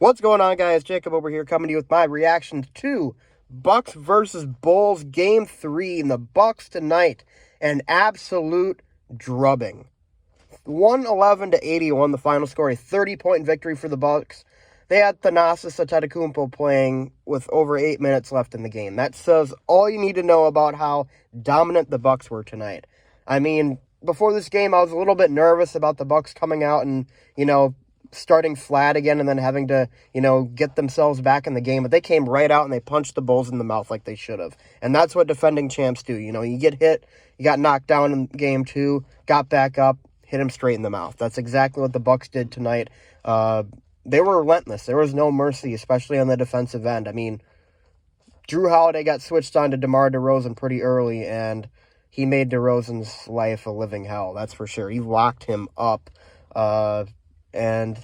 What's going on, guys? Jacob over here coming to you with my reactions to Bucks versus Bulls Game 3. And the Bucks tonight, an absolute drubbing. 111-81, the final score, a 30-point victory for the Bucks. They had Thanasis Antetokounmpo playing with over 8 minutes left in the game. That says all you need to know about how dominant the Bucks were tonight. I mean, before this game, I was a little bit nervous about the Bucks coming out and, starting flat again and then having to, get themselves back in the game. But they came right out and they punched the Bulls in the mouth like they should have. And that's what defending champs do. You get hit, you got knocked down in game 2, got back up, hit him straight in the mouth. That's exactly what the Bucks did tonight. They were relentless. There was no mercy, especially on the defensive end. I mean, Jrue Holiday got switched on to DeMar DeRozan pretty early, and he made DeRozan's life a living hell, that's for sure. He locked him up. And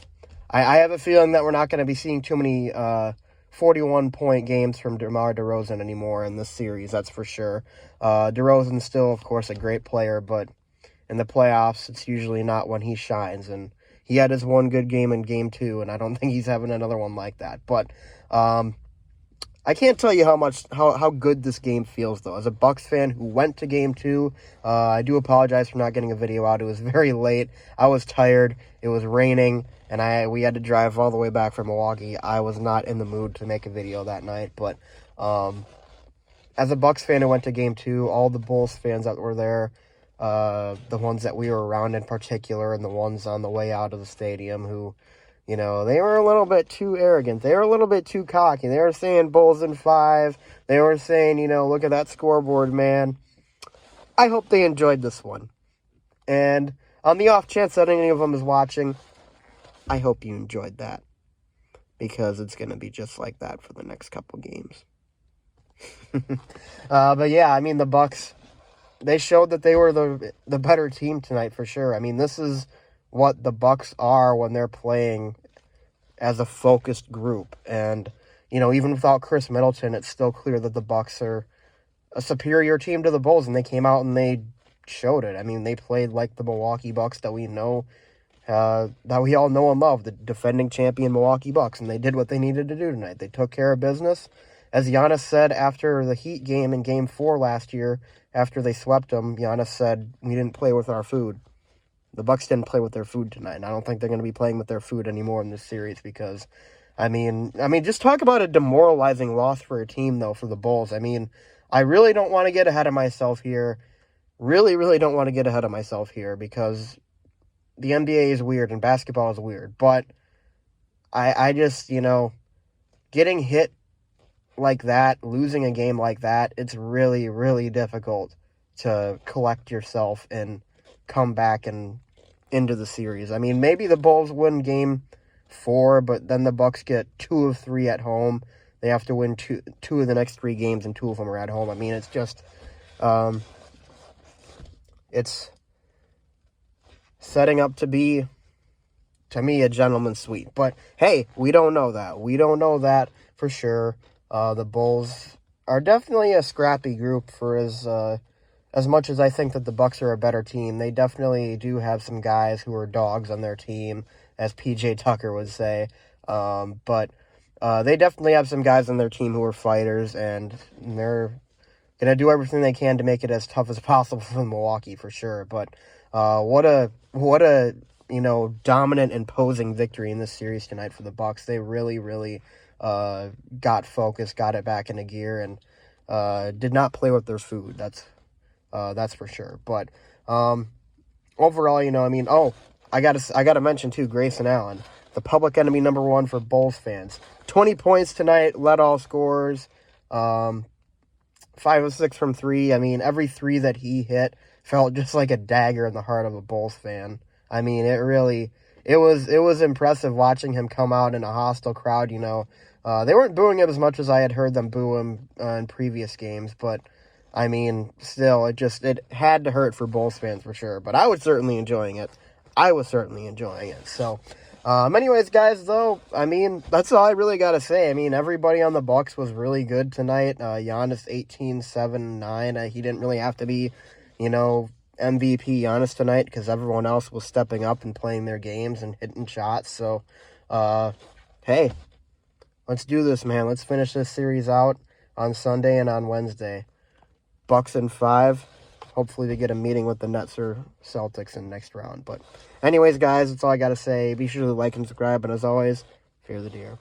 I have a feeling that we're not going to be seeing too many 41-point games from DeMar DeRozan anymore in this series, that's for sure. DeRozan's still, of course, a great player, but in the playoffs, it's usually not when he shines. And he had his one good game in game 2, and I don't think he's having another one like that. But I can't tell you how good this game feels, though. As a Bucks fan who went to game 2, I do apologize for not getting a video out. It was very late. I was tired. It was raining, and we had to drive all the way back from Milwaukee. I was not in the mood to make a video that night. But as a Bucks fan who went to game 2, all the Bulls fans that were there, the ones that we were around in particular, and the ones on the way out of the stadium who, they were a little bit too arrogant. They were a little bit too cocky. They were saying Bulls in 5. They were saying, look at that scoreboard, man. I hope they enjoyed this one. And on the off chance that any of them is watching, I hope you enjoyed that. Because it's going to be just like that for the next couple games. But yeah, I mean, the Bucks, they showed that they were the better team tonight for sure. I mean, this is what the Bucks are when they're playing as a focused group. And, even without Chris Middleton, it's still clear that the Bucks are a superior team to the Bulls, and they came out and they showed it. I mean, they played like the Milwaukee Bucks that we know, that we all know and love, the defending champion Milwaukee Bucks, and they did what they needed to do tonight. They took care of business. As Giannis said after the Heat game in Game 4 last year, after they swept them, Giannis said, "We didn't play with our food." The Bucks didn't play with their food tonight, and I don't think they're going to be playing with their food anymore in this series because, I mean, just talk about a demoralizing loss for a team, though, for the Bulls. I mean, I really don't want to get ahead of myself here. Really, really don't want to get ahead of myself here because the NBA is weird and basketball is weird. But I just, getting hit like that, losing a game like that, it's really, really difficult to collect yourself and come back and into the series. I mean, maybe the Bulls win game 4, but then the Bucks get 2 of 3 at home. They have to win two of the next 3 games, and 2 of them are at home. I mean, it's just, it's setting up to be, to me, a gentleman's sweep. But hey, we don't know that. We don't know that for sure. The Bulls are definitely a scrappy group for as much as I think that the Bucks are a better team. They definitely do have some guys who are dogs on their team, as P.J. Tucker would say. But they definitely have some guys on their team who are fighters, and they're going to do everything they can to make it as tough as possible for Milwaukee, for sure. But what a dominant, imposing victory in this series tonight for the Bucks. They really, really got focused, got it back into gear, and did not play with their food. That's for sure. But overall, I gotta mention too, Grayson Allen, the public enemy number 1 for Bulls fans. 20 points tonight, led all scorers. 5 of 6 from 3. I mean, every 3 that he hit felt just like a dagger in the heart of a Bulls fan. I mean, it was impressive watching him come out in a hostile crowd. They weren't booing him as much as I had heard them boo him in previous games, but I mean, still, it had to hurt for Bulls fans for sure. But I was certainly enjoying it. So, anyways, guys, though, I mean, that's all I really got to say. I mean, everybody on the Bucks was really good tonight. Giannis 18, 7, 9. He didn't really have to be, MVP Giannis tonight because everyone else was stepping up and playing their games and hitting shots. So, hey, Let's do this, man. Let's finish this series out on Sunday and on Wednesday. Bucks in 5. Hopefully they get a meeting with the Nets or Celtics in the next round. But anyways, guys, that's all I got to say. Be sure to like and subscribe. And as always, fear the deer.